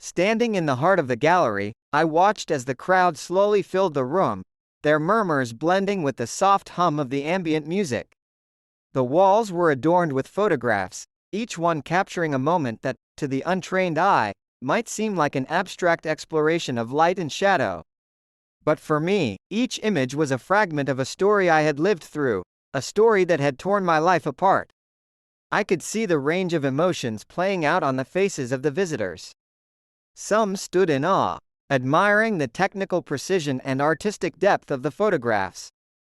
Standing in the heart of the gallery, I watched as the crowd slowly filled the room, their murmurs blending with the soft hum of the ambient music. The walls were adorned with photographs, each one capturing a moment that, to the untrained eye, might seem like an abstract exploration of light and shadow. But for me, each image was a fragment of a story I had lived through, a story that had torn my life apart. I could see the range of emotions playing out on the faces of the visitors. Some stood in awe, admiring the technical precision and artistic depth of the photographs.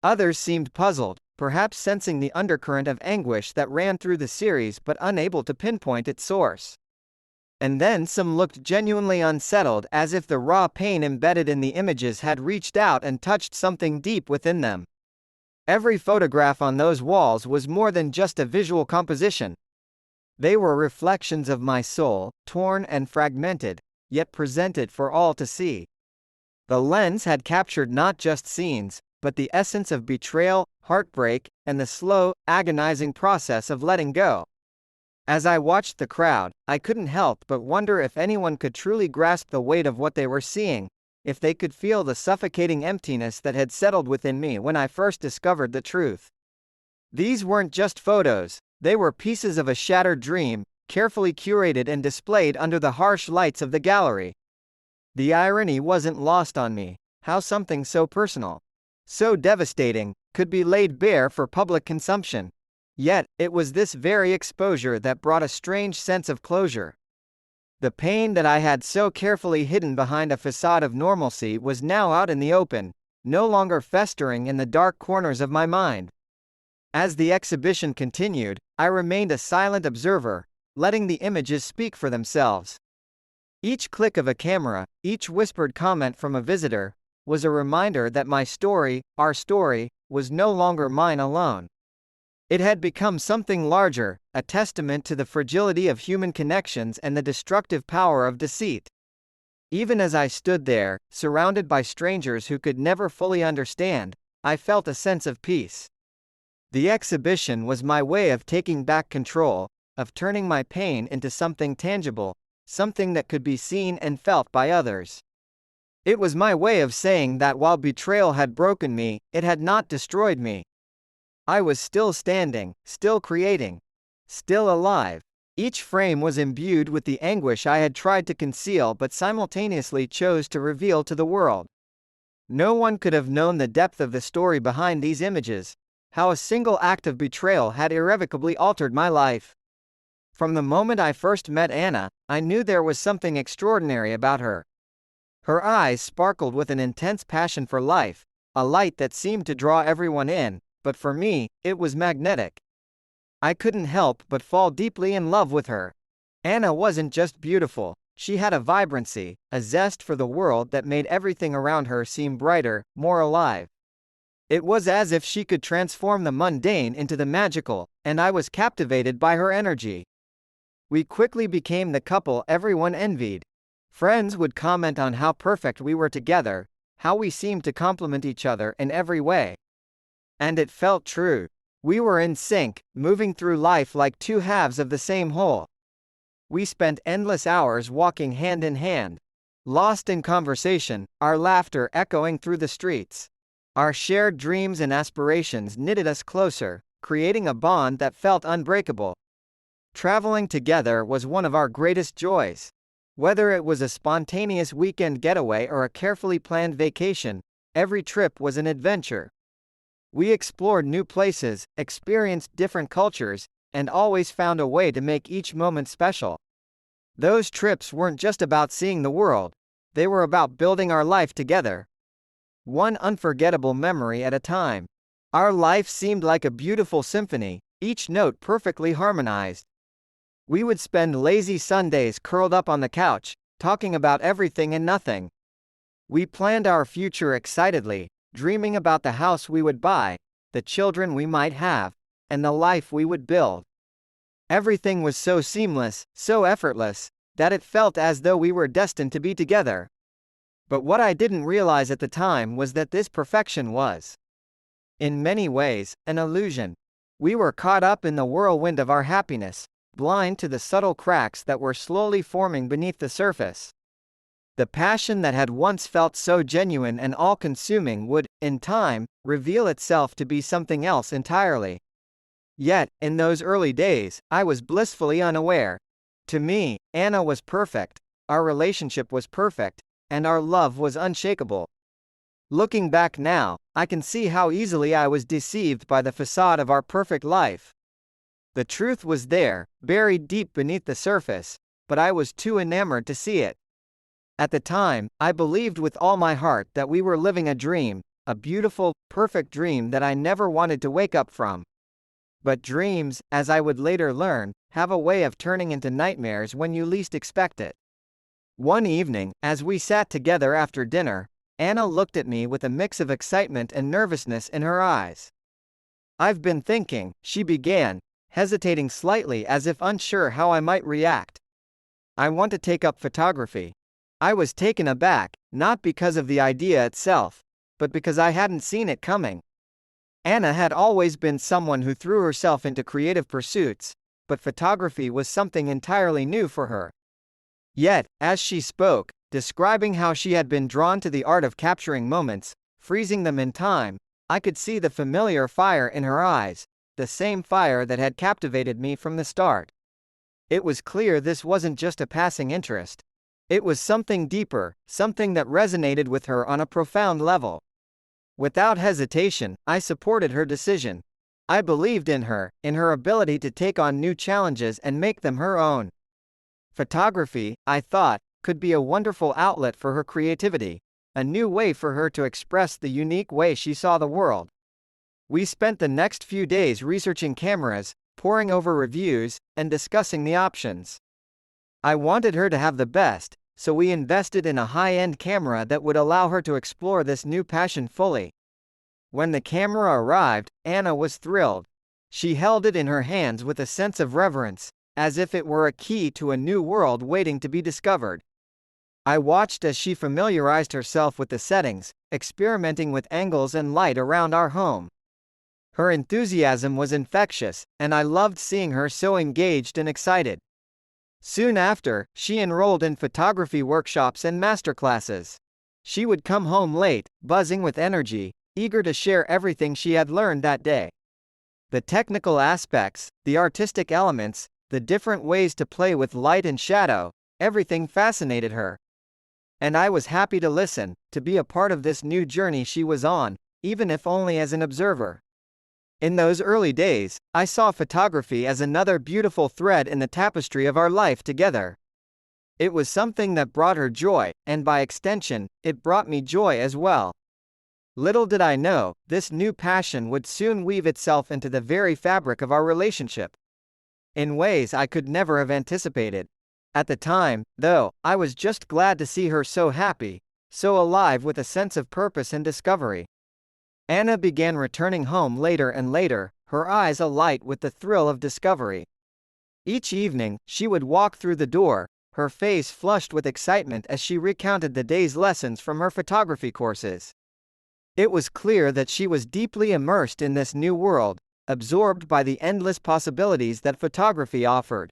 Others seemed puzzled, perhaps sensing the undercurrent of anguish that ran through the series but unable to pinpoint its source. And then some looked genuinely unsettled, as if the raw pain embedded in the images had reached out and touched something deep within them. Every photograph on those walls was more than just a visual composition. They were reflections of my soul, torn and fragmented, yet presented for all to see. The lens had captured not just scenes, but the essence of betrayal, heartbreak, and the slow, agonizing process of letting go. As I watched the crowd, I couldn't help but wonder if anyone could truly grasp the weight of what they were seeing, if they could feel the suffocating emptiness that had settled within me when I first discovered the truth. These weren't just photos, they were pieces of a shattered dream, carefully curated and displayed under the harsh lights of the gallery. The irony wasn't lost on me, how something so personal, so devastating, could be laid bare for public consumption. Yet, it was this very exposure that brought a strange sense of closure. The pain that I had so carefully hidden behind a facade of normalcy was now out in the open, no longer festering in the dark corners of my mind. As the exhibition continued, I remained a silent observer, letting the images speak for themselves. Each click of a camera, each whispered comment from a visitor, was a reminder that my story, our story, was no longer mine alone. It had become something larger, a testament to the fragility of human connections and the destructive power of deceit. Even as I stood there, surrounded by strangers who could never fully understand, I felt a sense of peace. The exhibition was my way of taking back control, of turning my pain into something tangible, something that could be seen and felt by others. It was my way of saying that while betrayal had broken me, it had not destroyed me. I was still standing, still creating, still alive. Each frame was imbued with the anguish I had tried to conceal but simultaneously chose to reveal to the world. No one could have known the depth of the story behind these images, how a single act of betrayal had irrevocably altered my life. From the moment I first met Anna, I knew there was something extraordinary about her. Her eyes sparkled with an intense passion for life, a light that seemed to draw everyone in, but for me, it was magnetic. I couldn't help but fall deeply in love with her. Anna wasn't just beautiful, she had a vibrancy, a zest for the world that made everything around her seem brighter, more alive. It was as if she could transform the mundane into the magical, and I was captivated by her energy. We quickly became the couple everyone envied. Friends would comment on how perfect we were together, how we seemed to complement each other in every way. And it felt true. We were in sync, moving through life like two halves of the same whole. We spent endless hours walking hand in hand, lost in conversation, our laughter echoing through the streets. Our shared dreams and aspirations knitted us closer, creating a bond that felt unbreakable. Traveling together was one of our greatest joys. Whether it was a spontaneous weekend getaway or a carefully planned vacation, every trip was an adventure. We explored new places, experienced different cultures, and always found a way to make each moment special. Those trips weren't just about seeing the world, they were about building our life together. One unforgettable memory at a time. Our life seemed like a beautiful symphony, each note perfectly harmonized. We would spend lazy Sundays curled up on the couch, talking about everything and nothing. We planned our future excitedly, dreaming about the house we would buy, the children we might have, and the life we would build. Everything was so seamless, so effortless, that it felt as though we were destined to be together. But what I didn't realize at the time was that this perfection was, in many ways, an illusion. We were caught up in the whirlwind of our happiness, blind to the subtle cracks that were slowly forming beneath the surface. The passion that had once felt so genuine and all-consuming would, in time, reveal itself to be something else entirely. Yet, in those early days, I was blissfully unaware. To me, Anna was perfect, our relationship was perfect, and our love was unshakable. Looking back now, I can see how easily I was deceived by the facade of our perfect life. The truth was there, buried deep beneath the surface, but I was too enamored to see it. At the time, I believed with all my heart that we were living a dream, a beautiful, perfect dream that I never wanted to wake up from. But dreams, as I would later learn, have a way of turning into nightmares when you least expect it. One evening, as we sat together after dinner, Anna looked at me with a mix of excitement and nervousness in her eyes. "I've been thinking," she began, hesitating slightly as if unsure how I might react. "I want to take up photography." I was taken aback, not because of the idea itself, but because I hadn't seen it coming. Anna had always been someone who threw herself into creative pursuits, but photography was something entirely new for her. Yet, as she spoke, describing how she had been drawn to the art of capturing moments, freezing them in time, I could see the familiar fire in her eyes, the same fire that had captivated me from the start. It was clear this wasn't just a passing interest. It was something deeper, something that resonated with her on a profound level. Without hesitation, I supported her decision. I believed in her ability to take on new challenges and make them her own. Photography, I thought, could be a wonderful outlet for her creativity, a new way for her to express the unique way she saw the world. We spent the next few days researching cameras, poring over reviews, and discussing the options. I wanted her to have the best, so we invested in a high-end camera that would allow her to explore this new passion fully. When the camera arrived, Anna was thrilled. She held it in her hands with a sense of reverence, as if it were a key to a new world waiting to be discovered. I watched as she familiarized herself with the settings, experimenting with angles and light around our home. Her enthusiasm was infectious, and I loved seeing her so engaged and excited. Soon after, she enrolled in photography workshops and masterclasses. She would come home late, buzzing with energy, eager to share everything she had learned that day. The technical aspects, the artistic elements, the different ways to play with light and shadow, everything fascinated her. And I was happy to listen, to be a part of this new journey she was on, even if only as an observer. In those early days, I saw photography as another beautiful thread in the tapestry of our life together. It was something that brought her joy, and by extension, it brought me joy as well. Little did I know, this new passion would soon weave itself into the very fabric of our relationship. In ways I could never have anticipated. At the time, though, I was just glad to see her so happy, so alive with a sense of purpose and discovery. Anna began returning home later and later, her eyes alight with the thrill of discovery. Each evening, she would walk through the door, her face flushed with excitement as she recounted the day's lessons from her photography courses. It was clear that she was deeply immersed in this new world, absorbed by the endless possibilities that photography offered.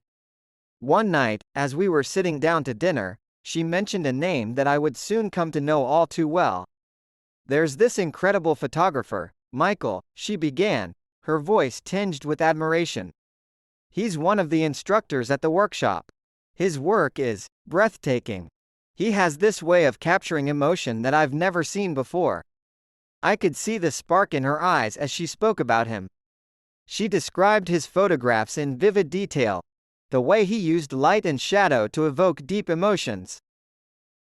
One night, as we were sitting down to dinner, she mentioned a name that I would soon come to know all too well. "There's this incredible photographer, Michael," she began, her voice tinged with admiration. "He's one of the instructors at the workshop. His work is breathtaking. He has this way of capturing emotion that I've never seen before." I could see the spark in her eyes as she spoke about him. She described his photographs in vivid detail, the way he used light and shadow to evoke deep emotions.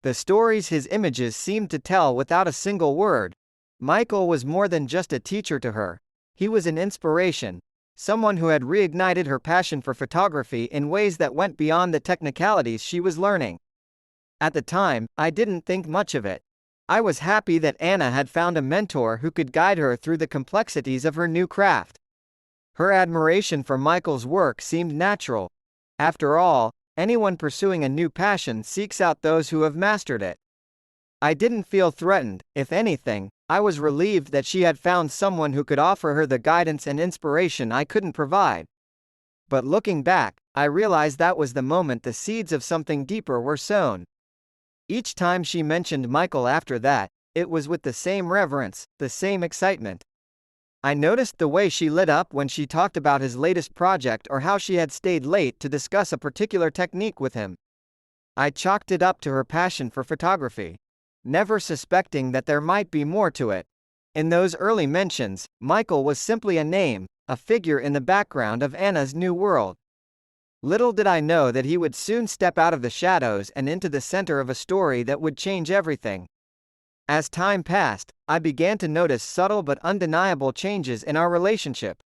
The stories his images seemed to tell without a single word. Michael was more than just a teacher to her. He was an inspiration, someone who had reignited her passion for photography in ways that went beyond the technicalities she was learning. At the time, I didn't think much of it. I was happy that Anna had found a mentor who could guide her through the complexities of her new craft. Her admiration for Michael's work seemed natural. After all, anyone pursuing a new passion seeks out those who have mastered it. I didn't feel threatened. If anything, I was relieved that she had found someone who could offer her the guidance and inspiration I couldn't provide. But looking back, I realized that was the moment the seeds of something deeper were sown. Each time she mentioned Michael after that, it was with the same reverence, the same excitement. I noticed the way she lit up when she talked about his latest project or how she had stayed late to discuss a particular technique with him. I chalked it up to her passion for photography, never suspecting that there might be more to it. In those early mentions, Michael was simply a name, a figure in the background of Anna's new world. Little did I know that he would soon step out of the shadows and into the center of a story that would change everything. As time passed, I began to notice subtle but undeniable changes in our relationship.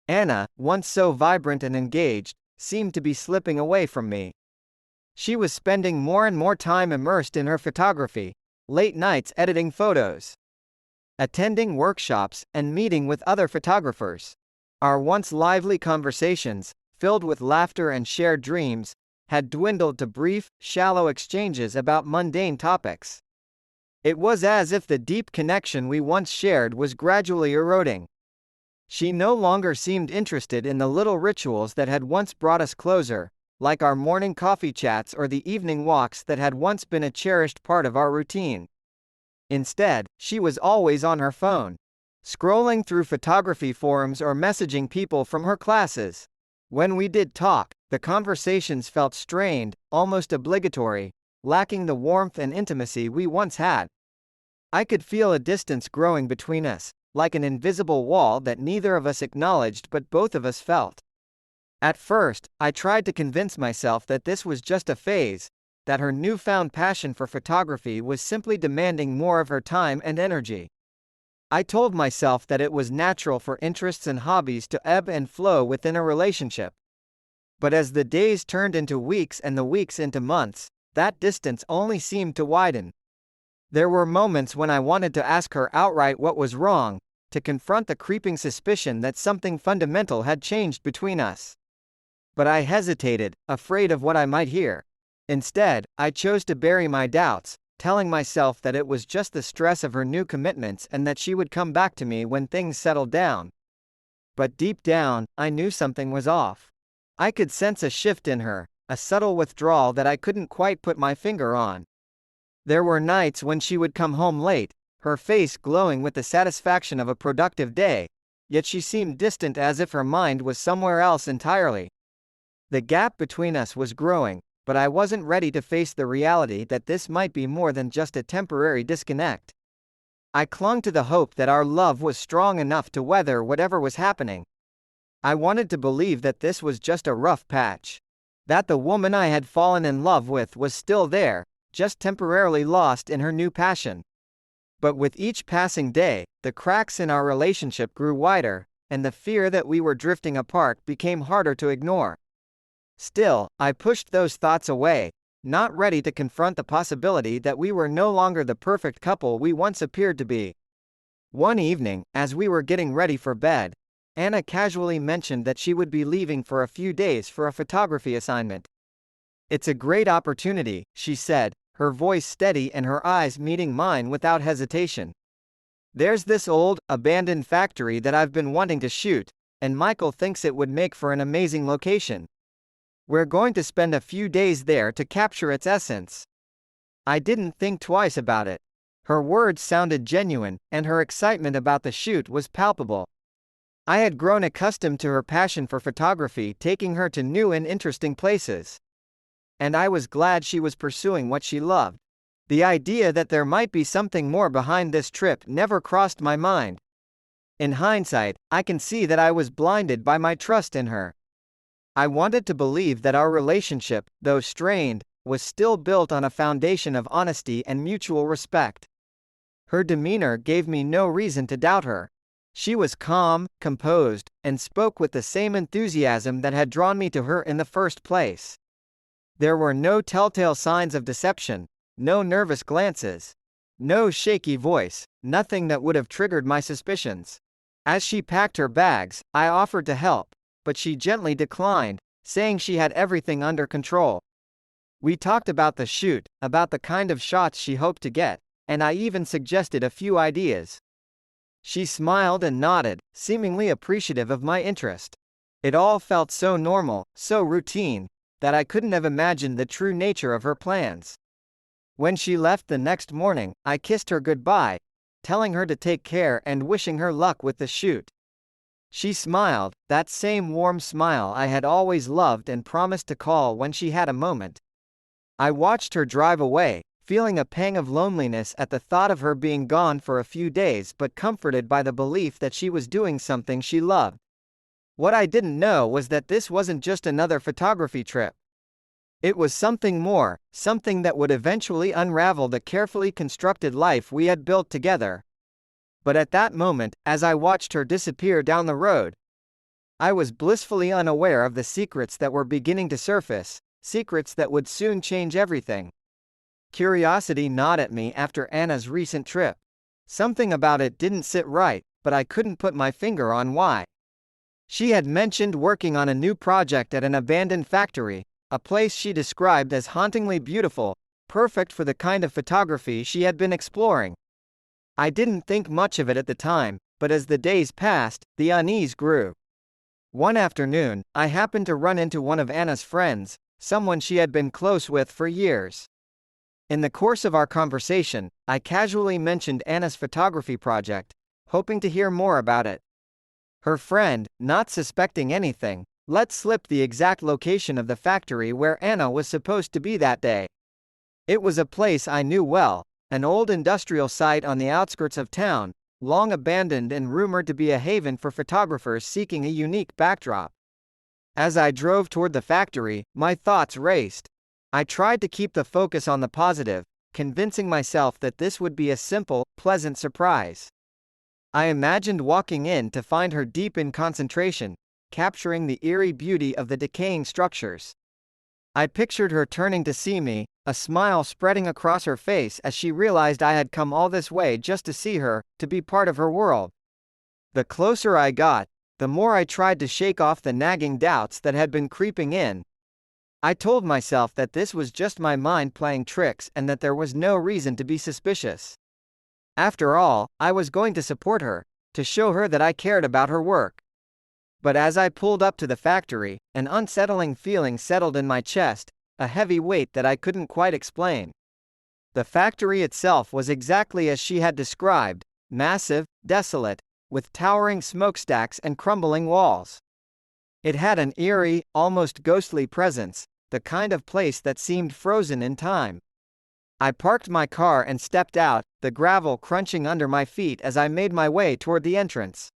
Anna, once so vibrant and engaged, seemed to be slipping away from me. She was spending more and more time immersed in her photography, late nights editing photos, attending workshops, and meeting with other photographers. Our once lively conversations, filled with laughter and shared dreams, had dwindled to brief, shallow exchanges about mundane topics. It was as if the deep connection we once shared was gradually eroding. She no longer seemed interested in the little rituals that had once brought us closer, like our morning coffee chats or the evening walks that had once been a cherished part of our routine. Instead, she was always on her phone, scrolling through photography forums or messaging people from her classes. When we did talk, the conversations felt strained, almost obligatory, lacking the warmth and intimacy we once had. I could feel a distance growing between us, like an invisible wall that neither of us acknowledged but both of us felt. At first, I tried to convince myself that this was just a phase, that her newfound passion for photography was simply demanding more of her time and energy. I told myself that it was natural for interests and hobbies to ebb and flow within a relationship. But as the days turned into weeks and the weeks into months, that distance only seemed to widen. There were moments when I wanted to ask her outright what was wrong, to confront the creeping suspicion that something fundamental had changed between us. But I hesitated, afraid of what I might hear. Instead, I chose to bury my doubts, telling myself that it was just the stress of her new commitments and that she would come back to me when things settled down. But deep down, I knew something was off. I could sense a shift in her, a subtle withdrawal that I couldn't quite put my finger on. There were nights when she would come home late, her face glowing with the satisfaction of a productive day, yet she seemed distant as if her mind was somewhere else entirely. The gap between us was growing, but I wasn't ready to face the reality that this might be more than just a temporary disconnect. I clung to the hope that our love was strong enough to weather whatever was happening. I wanted to believe that this was just a rough patch, that the woman I had fallen in love with was still there, just temporarily lost in her new passion. But with each passing day, the cracks in our relationship grew wider, and the fear that we were drifting apart became harder to ignore. Still, I pushed those thoughts away, not ready to confront the possibility that we were no longer the perfect couple we once appeared to be. One evening, as we were getting ready for bed, Anna casually mentioned that she would be leaving for a few days for a photography assignment. "It's a great opportunity," she said, her voice steady and her eyes meeting mine without hesitation. "There's this old, abandoned factory that I've been wanting to shoot, and Michael thinks it would make for an amazing location. We're going to spend a few days there to capture its essence." I didn't think twice about it. Her words sounded genuine, and her excitement about the shoot was palpable. I had grown accustomed to her passion for photography taking her to new and interesting places. And I was glad she was pursuing what she loved. The idea that there might be something more behind this trip never crossed my mind. In hindsight, I can see that I was blinded by my trust in her. I wanted to believe that our relationship, though strained, was still built on a foundation of honesty and mutual respect. Her demeanor gave me no reason to doubt her. She was calm, composed, and spoke with the same enthusiasm that had drawn me to her in the first place. There were no telltale signs of deception, no nervous glances, no shaky voice, nothing that would have triggered my suspicions. As she packed her bags, I offered to help, but she gently declined, saying she had everything under control. We talked about the shoot, about the kind of shots she hoped to get, and I even suggested a few ideas. She smiled and nodded, seemingly appreciative of my interest. It all felt so normal, so routine, that I couldn't have imagined the true nature of her plans. When she left the next morning, I kissed her goodbye, telling her to take care and wishing her luck with the shoot. She smiled, that same warm smile I had always loved, and promised to call when she had a moment. I watched her drive away, feeling a pang of loneliness at the thought of her being gone for a few days, but comforted by the belief that she was doing something she loved. What I didn't know was that this wasn't just another photography trip. It was something more, something that would eventually unravel the carefully constructed life we had built together. But at that moment, as I watched her disappear down the road, I was blissfully unaware of the secrets that were beginning to surface, secrets that would soon change everything. Curiosity gnawed at me after Anna's recent trip. Something about it didn't sit right, but I couldn't put my finger on why. She had mentioned working on a new project at an abandoned factory, a place she described as hauntingly beautiful, perfect for the kind of photography she had been exploring. I didn't think much of it at the time, but as the days passed, the unease grew. One afternoon, I happened to run into one of Anna's friends, someone she had been close with for years. In the course of our conversation, I casually mentioned Anna's photography project, hoping to hear more about it. Her friend, not suspecting anything, let slip the exact location of the factory where Anna was supposed to be that day. It was a place I knew well, an old industrial site on the outskirts of town, long abandoned and rumored to be a haven for photographers seeking a unique backdrop. As I drove toward the factory, my thoughts raced. I tried to keep the focus on the positive, convincing myself that this would be a simple, pleasant surprise. I imagined walking in to find her deep in concentration, capturing the eerie beauty of the decaying structures. I pictured her turning to see me, a smile spreading across her face as she realized I had come all this way just to see her, to be part of her world. The closer I got, the more I tried to shake off the nagging doubts that had been creeping in. I told myself that this was just my mind playing tricks and that there was no reason to be suspicious. After all, I was going to support her, to show her that I cared about her work. But as I pulled up to the factory, an unsettling feeling settled in my chest, a heavy weight that I couldn't quite explain. The factory itself was exactly as she had described, massive, desolate, with towering smokestacks and crumbling walls. It had an eerie, almost ghostly presence, the kind of place that seemed frozen in time. I parked my car and stepped out, the gravel crunching under my feet as I made my way toward the entrance.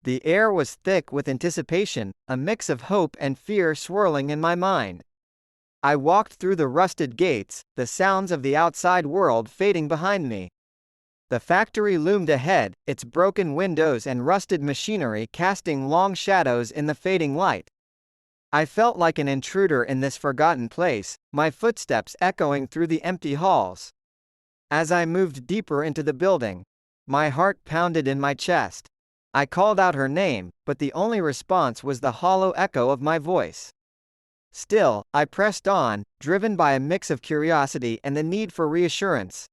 The air was thick with anticipation, a mix of hope and fear swirling in my mind. I walked through the rusted gates, the sounds of the outside world fading behind me. The factory loomed ahead, its broken windows and rusted machinery casting long shadows in the fading light. I felt like an intruder in this forgotten place, my footsteps echoing through the empty halls. As I moved deeper into the building, my heart pounded in my chest. I called out her name, but the only response was the hollow echo of my voice. Still, I pressed on, driven by a mix of curiosity and the need for reassurance.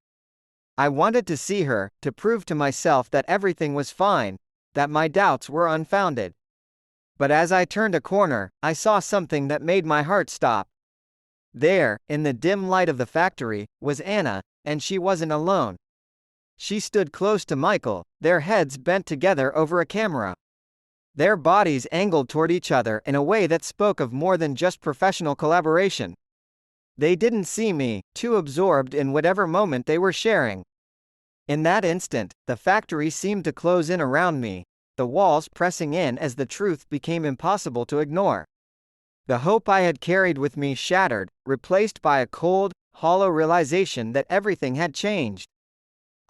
I wanted to see her, to prove to myself that everything was fine, that my doubts were unfounded. But as I turned a corner, I saw something that made my heart stop. There, in the dim light of the factory, was Anna, and she wasn't alone. She stood close to Michael, their heads bent together over a camera. Their bodies angled toward each other in a way that spoke of more than just professional collaboration. They didn't see me, too absorbed in whatever moment they were sharing. In that instant, the factory seemed to close in around me, the walls pressing in as the truth became impossible to ignore. The hope I had carried with me shattered, replaced by a cold, hollow realization that everything had changed.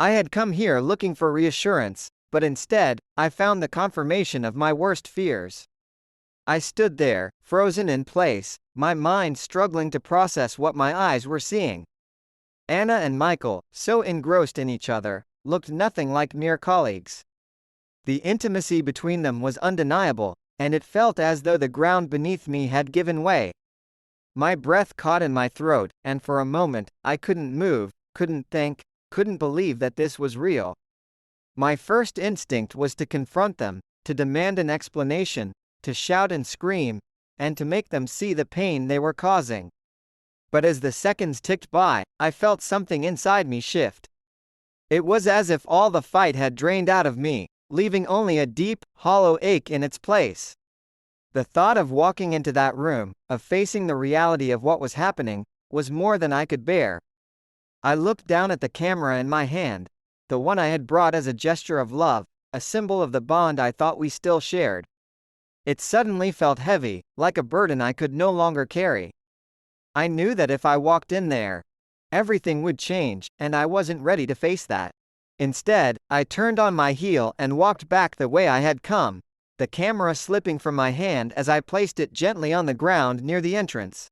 I had come here looking for reassurance, but instead, I found the confirmation of my worst fears. I stood there, frozen in place, my mind struggling to process what my eyes were seeing. Anna and Michael, so engrossed in each other, looked nothing like mere colleagues. The intimacy between them was undeniable, and it felt as though the ground beneath me had given way. My breath caught in my throat, and for a moment, I couldn't move, couldn't think, couldn't believe that this was real. My first instinct was to confront them, to demand an explanation, to shout and scream, and to make them see the pain they were causing. But as the seconds ticked by, I felt something inside me shift. It was as if all the fight had drained out of me, leaving only a deep, hollow ache in its place. The thought of walking into that room, of facing the reality of what was happening, was more than I could bear. I looked down at the camera in my hand, the one I had brought as a gesture of love, a symbol of the bond I thought we still shared. It suddenly felt heavy, like a burden I could no longer carry. I knew that if I walked in there, everything would change, and I wasn't ready to face that. Instead, I turned on my heel and walked back the way I had come, the camera slipping from my hand as I placed it gently on the ground near the entrance.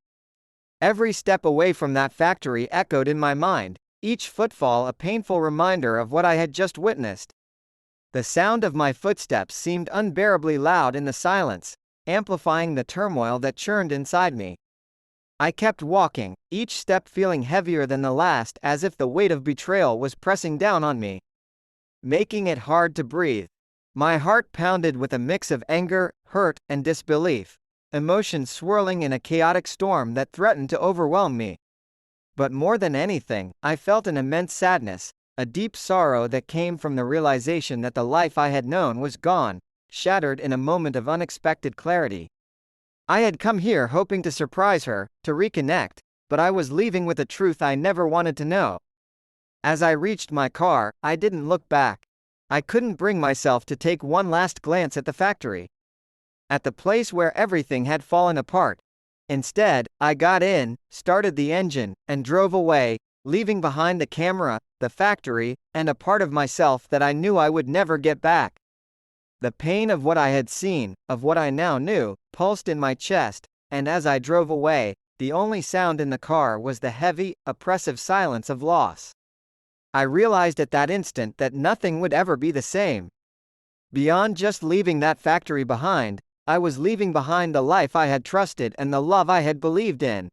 Every step away from that factory echoed in my mind, each footfall a painful reminder of what I had just witnessed. The sound of my footsteps seemed unbearably loud in the silence, amplifying the turmoil that churned inside me. I kept walking, each step feeling heavier than the last, as if the weight of betrayal was pressing down on me, making it hard to breathe. My heart pounded with a mix of anger, hurt, and disbelief, emotions swirling in a chaotic storm that threatened to overwhelm me. But more than anything, I felt an immense sadness, a deep sorrow that came from the realization that the life I had known was gone, shattered in a moment of unexpected clarity. I had come here hoping to surprise her, to reconnect, but I was leaving with a truth I never wanted to know. As I reached my car, I didn't look back. I couldn't bring myself to take one last glance at the factory, at the place where everything had fallen apart. Instead, I got in, started the engine, and drove away, leaving behind the camera, the factory, and a part of myself that I knew I would never get back. The pain of what I had seen, of what I now knew, pulsed in my chest, and as I drove away, the only sound in the car was the heavy, oppressive silence of loss. I realized at that instant that nothing would ever be the same. Beyond just leaving that factory behind, I was leaving behind the life I had trusted and the love I had believed in.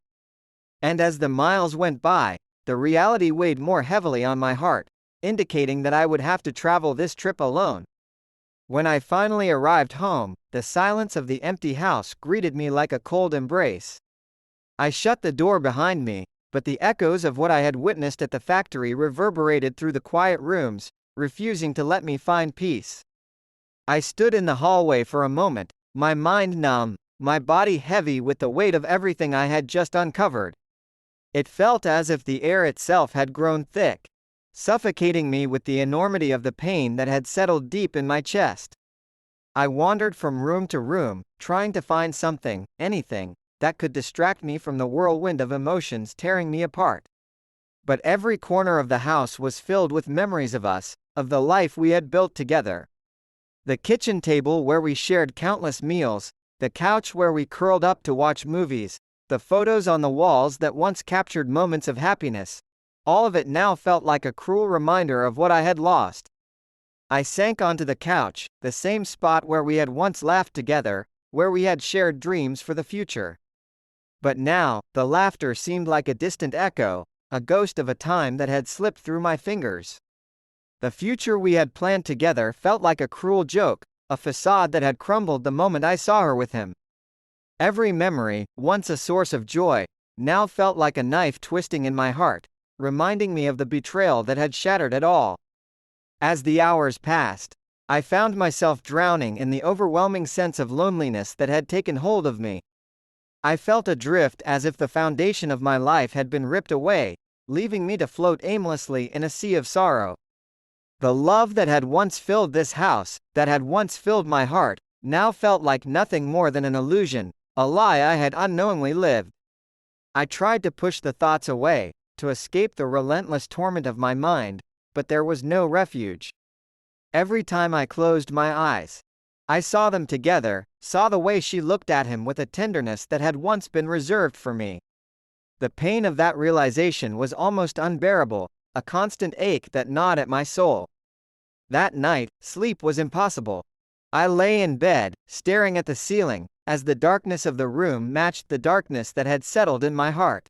And as the miles went by, the reality weighed more heavily on my heart, indicating that I would have to travel this trip alone. When I finally arrived home, the silence of the empty house greeted me like a cold embrace. I shut the door behind me, but the echoes of what I had witnessed at the factory reverberated through the quiet rooms, refusing to let me find peace. I stood in the hallway for a moment, my mind numb, my body heavy with the weight of everything I had just uncovered. It felt as if the air itself had grown thick, suffocating me with the enormity of the pain that had settled deep in my chest. I wandered from room to room, trying to find something, anything, that could distract me from the whirlwind of emotions tearing me apart. But every corner of the house was filled with memories of us, of the life we had built together. The kitchen table where we shared countless meals, the couch where we curled up to watch movies, the photos on the walls that once captured moments of happiness, all of it now felt like a cruel reminder of what I had lost. I sank onto the couch, the same spot where we had once laughed together, where we had shared dreams for the future. But now, the laughter seemed like a distant echo, a ghost of a time that had slipped through my fingers. The future we had planned together felt like a cruel joke, a facade that had crumbled the moment I saw her with him. Every memory, once a source of joy, now felt like a knife twisting in my heart, reminding me of the betrayal that had shattered it all. As the hours passed, I found myself drowning in the overwhelming sense of loneliness that had taken hold of me. I felt adrift as if the foundation of my life had been ripped away, leaving me to float aimlessly in a sea of sorrow. The love that had once filled this house, that had once filled my heart, now felt like nothing more than an illusion, a lie I had unknowingly lived. I tried to push the thoughts away, to escape the relentless torment of my mind, but there was no refuge. Every time I closed my eyes, I saw them together, saw the way she looked at him with a tenderness that had once been reserved for me. The pain of that realization was almost unbearable, a constant ache that gnawed at my soul. That night, sleep was impossible. I lay in bed, staring at the ceiling, as the darkness of the room matched the darkness that had settled in my heart.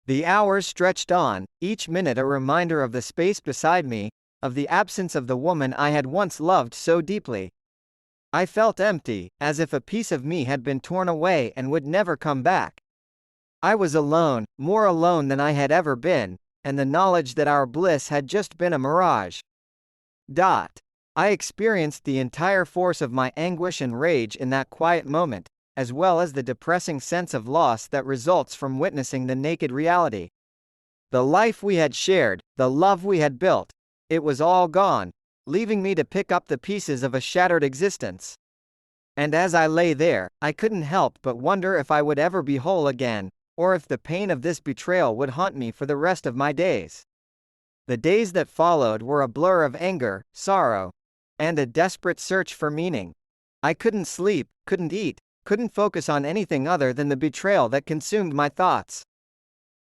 The hours stretched on, each minute a reminder of the space beside me, of the absence of the woman I had once loved so deeply. I felt empty, as if a piece of me had been torn away and would never come back. I was alone, more alone than I had ever been, and the knowledge that our bliss had just been a mirage. I experienced the entire force of my anguish and rage in that quiet moment, as well as the depressing sense of loss that results from witnessing the naked reality. The life we had shared, the love we had built, it was all gone, leaving me to pick up the pieces of a shattered existence. And as I lay there, I couldn't help but wonder if I would ever be whole again, or if the pain of this betrayal would haunt me for the rest of my days. The days that followed were a blur of anger, sorrow, and a desperate search for meaning. I couldn't sleep, couldn't eat, couldn't focus on anything other than the betrayal that consumed my thoughts.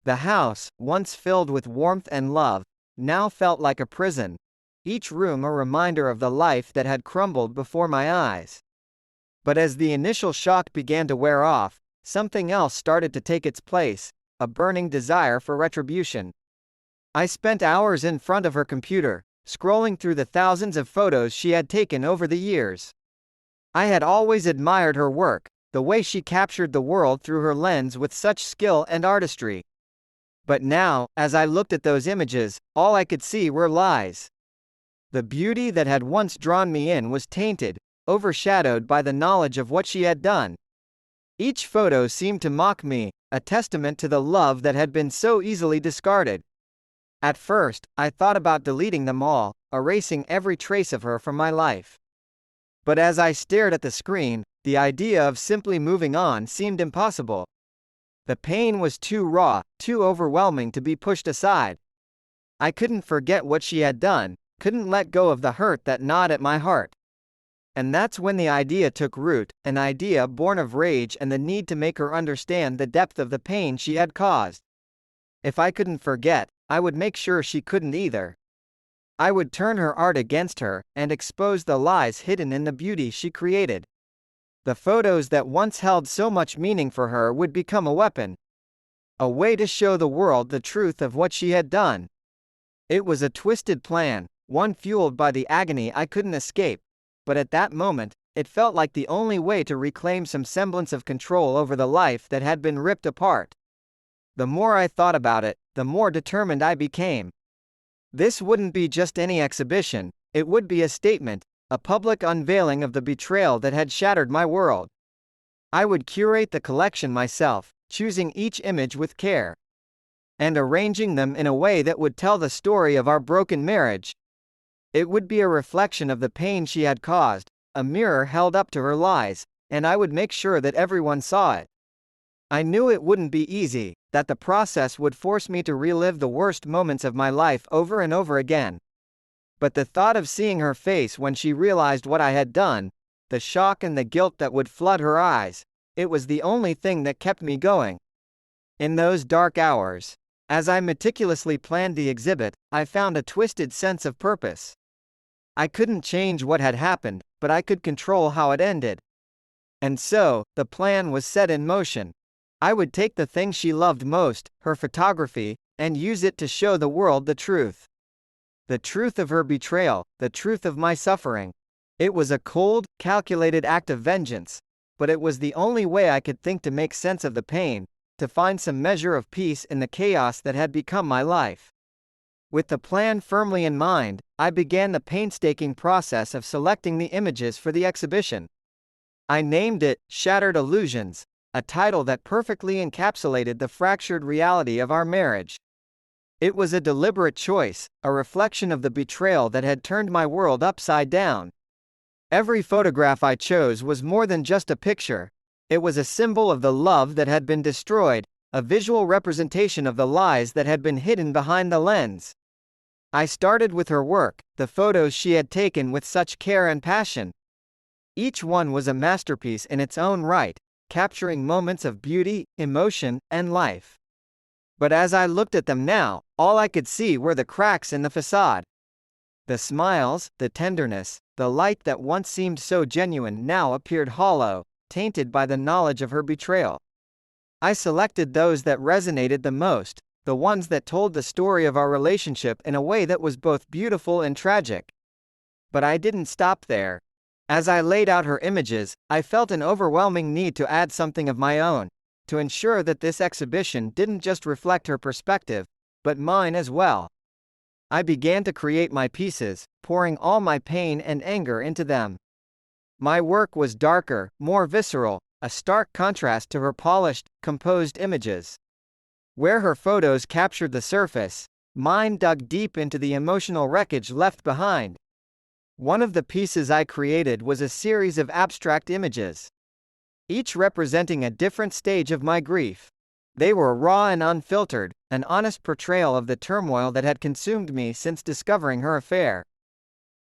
The house, once filled with warmth and love, now felt like a prison, each room a reminder of the life that had crumbled before my eyes. But as the initial shock began to wear off, something else started to take its place, a burning desire for retribution. I spent hours in front of her computer, scrolling through the thousands of photos she had taken over the years. I had always admired her work, the way she captured the world through her lens with such skill and artistry. But now, as I looked at those images, all I could see were lies. The beauty that had once drawn me in was tainted, overshadowed by the knowledge of what she had done. Each photo seemed to mock me, a testament to the love that had been so easily discarded. At first, I thought about deleting them all, erasing every trace of her from my life. But as I stared at the screen, the idea of simply moving on seemed impossible. The pain was too raw, too overwhelming to be pushed aside. I couldn't forget what she had done, couldn't let go of the hurt that gnawed at my heart. And that's when the idea took root, an idea born of rage and the need to make her understand the depth of the pain she had caused. If I couldn't forget, I would make sure she couldn't either. I would turn her art against her, and expose the lies hidden in the beauty she created. The photos that once held so much meaning for her would become a weapon. A way to show the world the truth of what she had done. It was a twisted plan, one fueled by the agony I couldn't escape, but at that moment, it felt like the only way to reclaim some semblance of control over the life that had been ripped apart. The more I thought about it, the more determined I became. This wouldn't be just any exhibition, it would be a statement, a public unveiling of the betrayal that had shattered my world. I would curate the collection myself, choosing each image with care, and arranging them in a way that would tell the story of our broken marriage. It would be a reflection of the pain she had caused, a mirror held up to her lies, and I would make sure that everyone saw it. I knew it wouldn't be easy, that the process would force me to relive the worst moments of my life over and over again. But the thought of seeing her face when she realized what I had done, the shock and the guilt that would flood her eyes, it was the only thing that kept me going. In those dark hours, as I meticulously planned the exhibit, I found a twisted sense of purpose. I couldn't change what had happened, but I could control how it ended. And so, the plan was set in motion. I would take the thing she loved most, her photography, and use it to show the world the truth. The truth of her betrayal, the truth of my suffering. It was a cold, calculated act of vengeance, but it was the only way I could think to make sense of the pain, to find some measure of peace in the chaos that had become my life. With the plan firmly in mind, I began the painstaking process of selecting the images for the exhibition. I named it Shattered Illusions, a title that perfectly encapsulated the fractured reality of our marriage. It was a deliberate choice, a reflection of the betrayal that had turned my world upside down. Every photograph I chose was more than just a picture. It was a symbol of the love that had been destroyed, a visual representation of the lies that had been hidden behind the lens. I started with her work, the photos she had taken with such care and passion. Each one was a masterpiece in its own right, capturing moments of beauty, emotion, and life. But as I looked at them now, all I could see were the cracks in the facade. The smiles, the tenderness, the light that once seemed so genuine now appeared hollow, tainted by the knowledge of her betrayal. I selected those that resonated the most, the ones that told the story of our relationship in a way that was both beautiful and tragic. But I didn't stop there. As I laid out her images, I felt an overwhelming need to add something of my own. to ensure that this exhibition didn't just reflect her perspective, but mine as well. I began to create my pieces, pouring all my pain and anger into them. My work was darker, more visceral, a stark contrast to her polished, composed images. Where her photos captured the surface, mine dug deep into the emotional wreckage left behind. One of the pieces I created was a series of abstract images, each representing a different stage of my grief. They were raw and unfiltered, an honest portrayal of the turmoil that had consumed me since discovering her affair.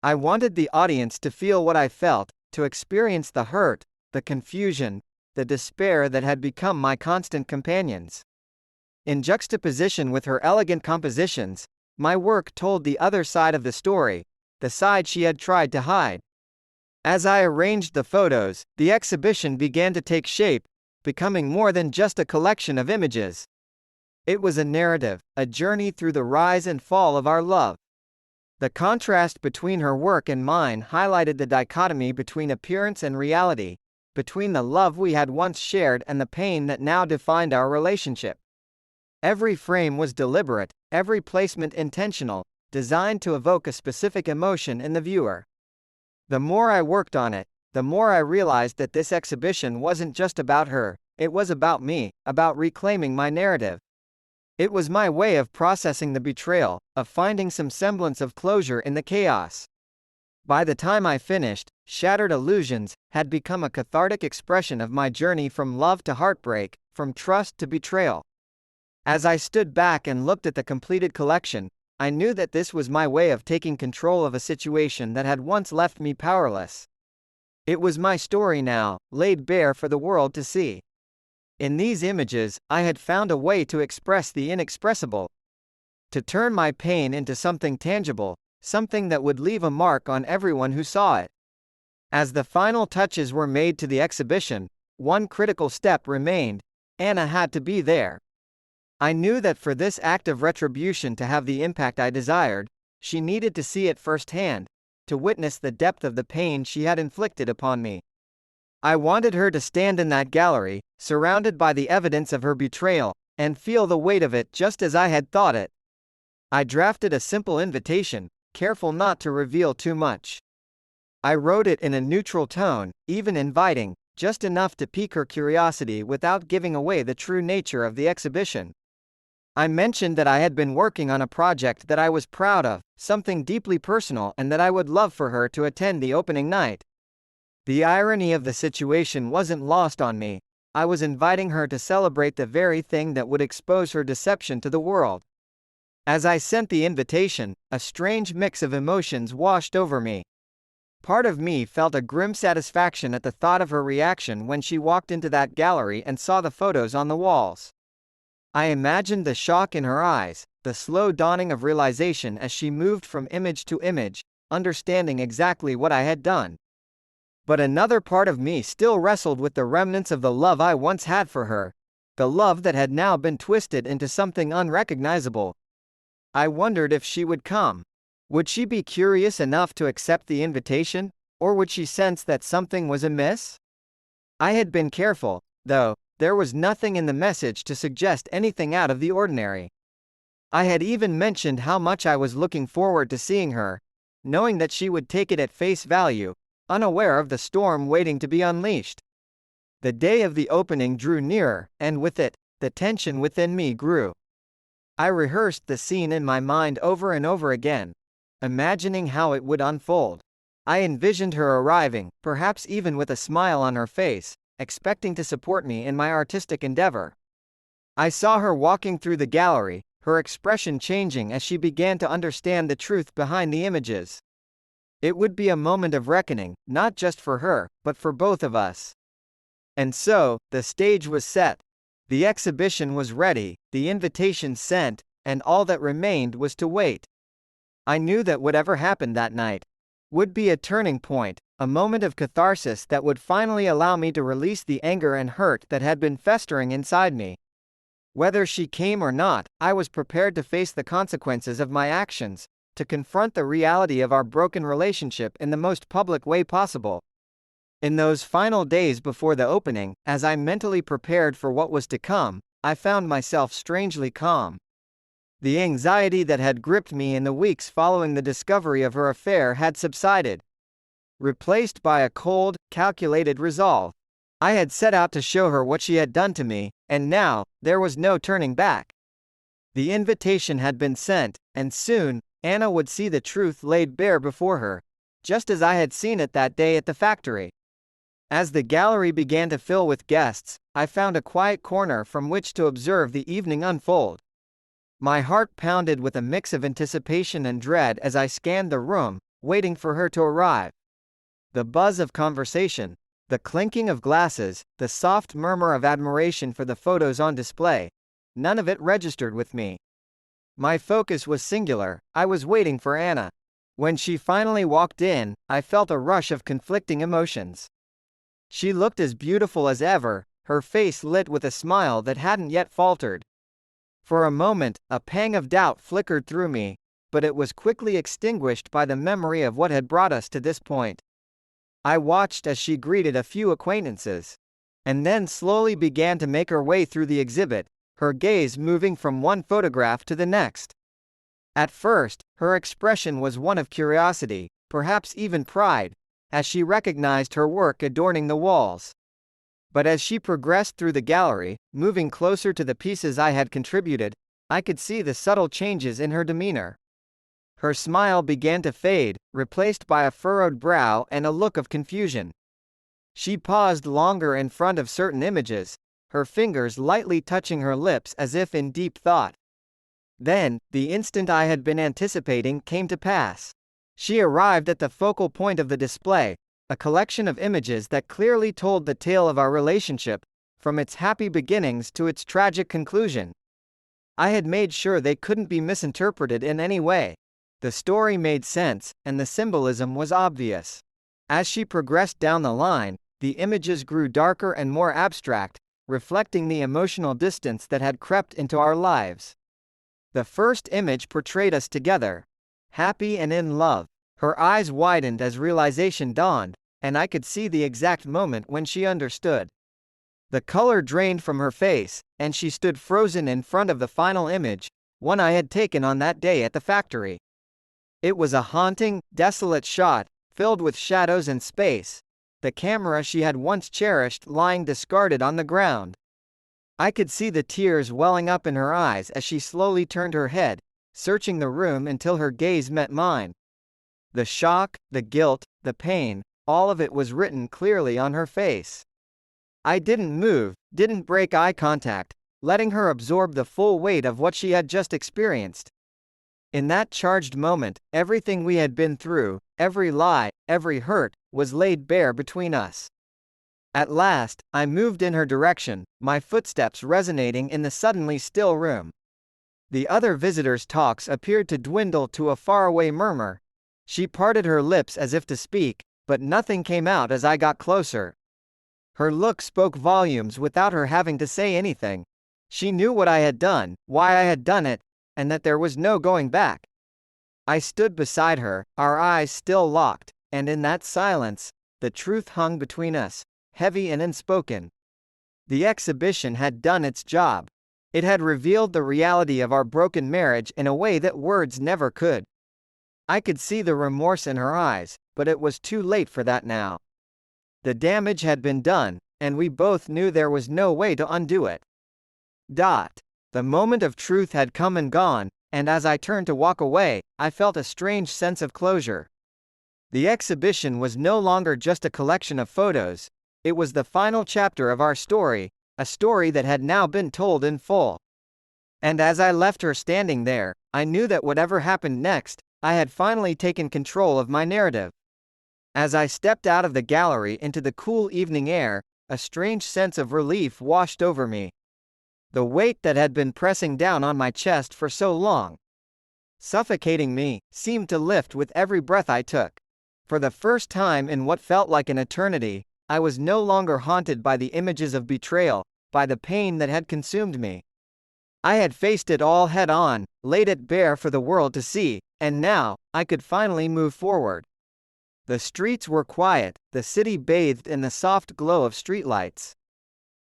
I wanted the audience to feel what I felt, to experience the hurt, the confusion, the despair that had become my constant companions. In juxtaposition with her elegant compositions, my work told the other side of the story, the side she had tried to hide. As I arranged the photos, the exhibition began to take shape, becoming more than just a collection of images. It was a narrative, a journey through the rise and fall of our love. The contrast between her work and mine highlighted the dichotomy between appearance and reality, between the love we had once shared and the pain that now defined our relationship. Every frame was deliberate, every placement intentional, designed to evoke a specific emotion in the viewer. The more I worked on it, the more I realized that this exhibition wasn't just about her, it was about me, about reclaiming my narrative. It was my way of processing the betrayal, of finding some semblance of closure in the chaos. By the time I finished, Shattered Illusions had become a cathartic expression of my journey from love to heartbreak, from trust to betrayal. As I stood back and looked at the completed collection, I knew that this was my way of taking control of a situation that had once left me powerless. It was my story now, laid bare for the world to see. In these images, I had found a way to express the inexpressible, to turn my pain into something tangible, something that would leave a mark on everyone who saw it. As the final touches were made to the exhibition, one critical step remained: Anna had to be there. I knew that for this act of retribution to have the impact I desired, she needed to see it firsthand, to witness the depth of the pain she had inflicted upon me. I wanted her to stand in that gallery, surrounded by the evidence of her betrayal, and feel the weight of it just as I had thought it. I drafted a simple invitation, careful not to reveal too much. I wrote it in a neutral tone, even inviting, just enough to pique her curiosity without giving away the true nature of the exhibition. I mentioned that I had been working on a project that I was proud of, something deeply personal, and that I would love for her to attend the opening night. The irony of the situation wasn't lost on me. I was inviting her to celebrate the very thing that would expose her deception to the world. As I sent the invitation, a strange mix of emotions washed over me. Part of me felt a grim satisfaction at the thought of her reaction when she walked into that gallery and saw the photos on the walls. I imagined the shock in her eyes, the slow dawning of realization as she moved from image to image, understanding exactly what I had done. But another part of me still wrestled with the remnants of the love I once had for her, the love that had now been twisted into something unrecognizable. I wondered if she would come. Would she be curious enough to accept the invitation, or would she sense that something was amiss? I had been careful, though. There was nothing in the message to suggest anything out of the ordinary. I had even mentioned how much I was looking forward to seeing her, knowing that she would take it at face value, unaware of the storm waiting to be unleashed. The day of the opening drew nearer, and with it, the tension within me grew. I rehearsed the scene in my mind over and over again, imagining how it would unfold. I envisioned her arriving, perhaps even with a smile on her face, expecting to support me in my artistic endeavor. I saw her walking through the gallery, her expression changing as she began to understand the truth behind the images. It would be a moment of reckoning, not just for her, but for both of us. And so, the stage was set. The exhibition was ready, the invitation sent, and all that remained was to wait. I knew that whatever happened that night would be a turning point, a moment of catharsis that would finally allow me to release the anger and hurt that had been festering inside me. Whether she came or not, I was prepared to face the consequences of my actions, to confront the reality of our broken relationship in the most public way possible. In those final days before the opening, as I mentally prepared for what was to come, I found myself strangely calm. The anxiety that had gripped me in the weeks following the discovery of her affair had subsided, replaced by a cold, calculated resolve. I had set out to show her what she had done to me, and now, there was no turning back. The invitation had been sent, and soon, Anna would see the truth laid bare before her, just as I had seen it that day at the factory. As the gallery began to fill with guests, I found a quiet corner from which to observe the evening unfold. My heart pounded with a mix of anticipation and dread as I scanned the room, waiting for her to arrive. The buzz of conversation, the clinking of glasses, the soft murmur of admiration for the photos on display, none of it registered with me. My focus was singular. I was waiting for Anna. When she finally walked in, I felt a rush of conflicting emotions. She looked as beautiful as ever, her face lit with a smile that hadn't yet faltered. For a moment, a pang of doubt flickered through me, but it was quickly extinguished by the memory of what had brought us to this point. I watched as she greeted a few acquaintances, and then slowly began to make her way through the exhibit, her gaze moving from one photograph to the next. At first, her expression was one of curiosity, perhaps even pride, as she recognized her work adorning the walls. But as she progressed through the gallery, moving closer to the pieces I had contributed, I could see the subtle changes in her demeanor. Her smile began to fade, replaced by a furrowed brow and a look of confusion. She paused longer in front of certain images, her fingers lightly touching her lips as if in deep thought. Then, the instant I had been anticipating came to pass. She arrived at the focal point of the display, a collection of images that clearly told the tale of our relationship, from its happy beginnings to its tragic conclusion. I had made sure they couldn't be misinterpreted in any way. The story made sense, and the symbolism was obvious. As she progressed down the line, the images grew darker and more abstract, reflecting the emotional distance that had crept into our lives. The first image portrayed us together, happy and in love. Her eyes widened as realization dawned, and I could see the exact moment when she understood. The color drained from her face, and she stood frozen in front of the final image, one I had taken on that day at the factory. It was a haunting, desolate shot, filled with shadows and space, the camera she had once cherished lying discarded on the ground. I could see the tears welling up in her eyes as she slowly turned her head, searching the room until her gaze met mine. The shock, the guilt, the pain, all of it was written clearly on her face. I didn't move, didn't break eye contact, letting her absorb the full weight of what she had just experienced. In that charged moment, everything we had been through, every lie, every hurt, was laid bare between us. At last, I moved in her direction, my footsteps resonating in the suddenly still room. The other visitors' talks appeared to dwindle to a faraway murmur. She parted her lips as if to speak, but nothing came out as I got closer. Her look spoke volumes without her having to say anything. She knew what I had done, why I had done it, and that there was no going back. I stood beside her, our eyes still locked, and in that silence, the truth hung between us, heavy and unspoken. The exhibition had done its job. It had revealed the reality of our broken marriage in a way that words never could. I could see the remorse in her eyes, but it was too late for that now. The damage had been done, and we both knew there was no way to undo it. The moment of truth had come and gone, and as I turned to walk away, I felt a strange sense of closure. The exhibition was no longer just a collection of photos, it was the final chapter of our story, a story that had now been told in full. And as I left her standing there, I knew that whatever happened next, I had finally taken control of my narrative. As I stepped out of the gallery into the cool evening air, a strange sense of relief washed over me. The weight that had been pressing down on my chest for so long, suffocating me, seemed to lift with every breath I took. For the first time in what felt like an eternity, I was no longer haunted by the images of betrayal, by the pain that had consumed me. I had faced it all head on, laid it bare for the world to see, and now, I could finally move forward. The streets were quiet, the city bathed in the soft glow of streetlights.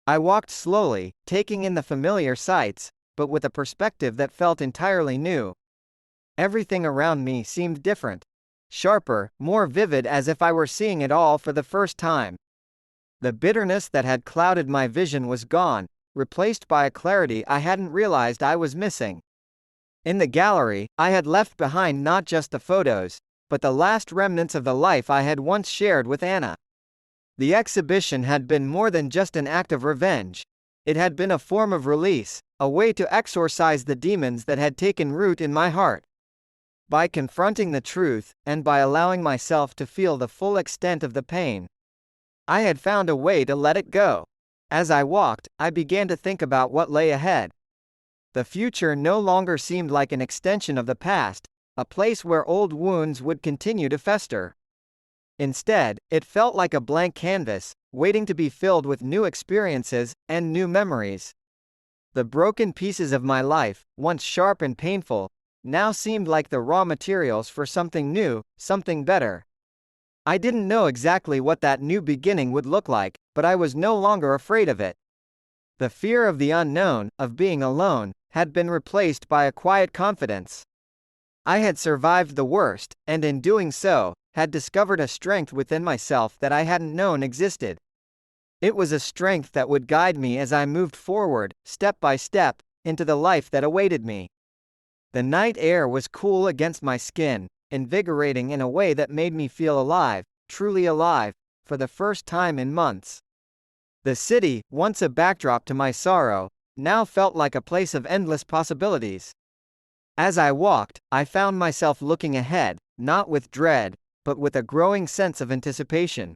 I walked slowly, taking in the familiar sights, but with a perspective that felt entirely new. Everything around me seemed different. Sharper, more vivid, as if I were seeing it all for the first time. The bitterness that had clouded my vision was gone, replaced by a clarity I hadn't realized I was missing. In the gallery, I had left behind not just the photos, but the last remnants of the life I had once shared with Anna. The exhibition had been more than just an act of revenge. It had been a form of release, a way to exorcise the demons that had taken root in my heart. By confronting the truth, and by allowing myself to feel the full extent of the pain, I had found a way to let it go. As I walked, I began to think about what lay ahead. The future no longer seemed like an extension of the past, a place where old wounds would continue to fester. Instead, it felt like a blank canvas, waiting to be filled with new experiences and new memories. The broken pieces of my life, once sharp and painful, now seemed like the raw materials for something new, something better. I didn't know exactly what that new beginning would look like, but I was no longer afraid of it. The fear of the unknown, of being alone, had been replaced by a quiet confidence. I had survived the worst, and in doing so, had discovered a strength within myself that I hadn't known existed. It was a strength that would guide me as I moved forward, step by step, into the life that awaited me. The night air was cool against my skin, invigorating in a way that made me feel alive, truly alive, for the first time in months. The city, once a backdrop to my sorrow, now felt like a place of endless possibilities. As I walked, I found myself looking ahead, not with dread, but with a growing sense of anticipation.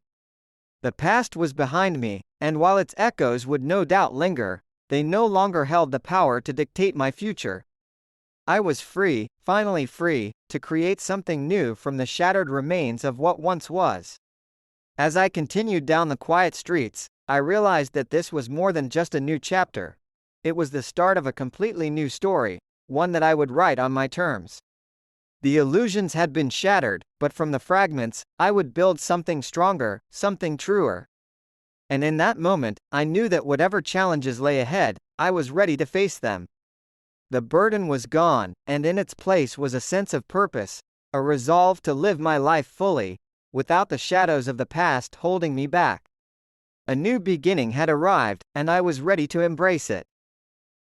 The past was behind me, and while its echoes would no doubt linger, they no longer held the power to dictate my future. I was free, finally free, to create something new from the shattered remains of what once was. As I continued down the quiet streets, I realized that this was more than just a new chapter. It was the start of a completely new story, one that I would write on my terms. The illusions had been shattered, but from the fragments, I would build something stronger, something truer. And in that moment, I knew that whatever challenges lay ahead, I was ready to face them. The burden was gone, and in its place was a sense of purpose, a resolve to live my life fully, without the shadows of the past holding me back. A new beginning had arrived, and I was ready to embrace it.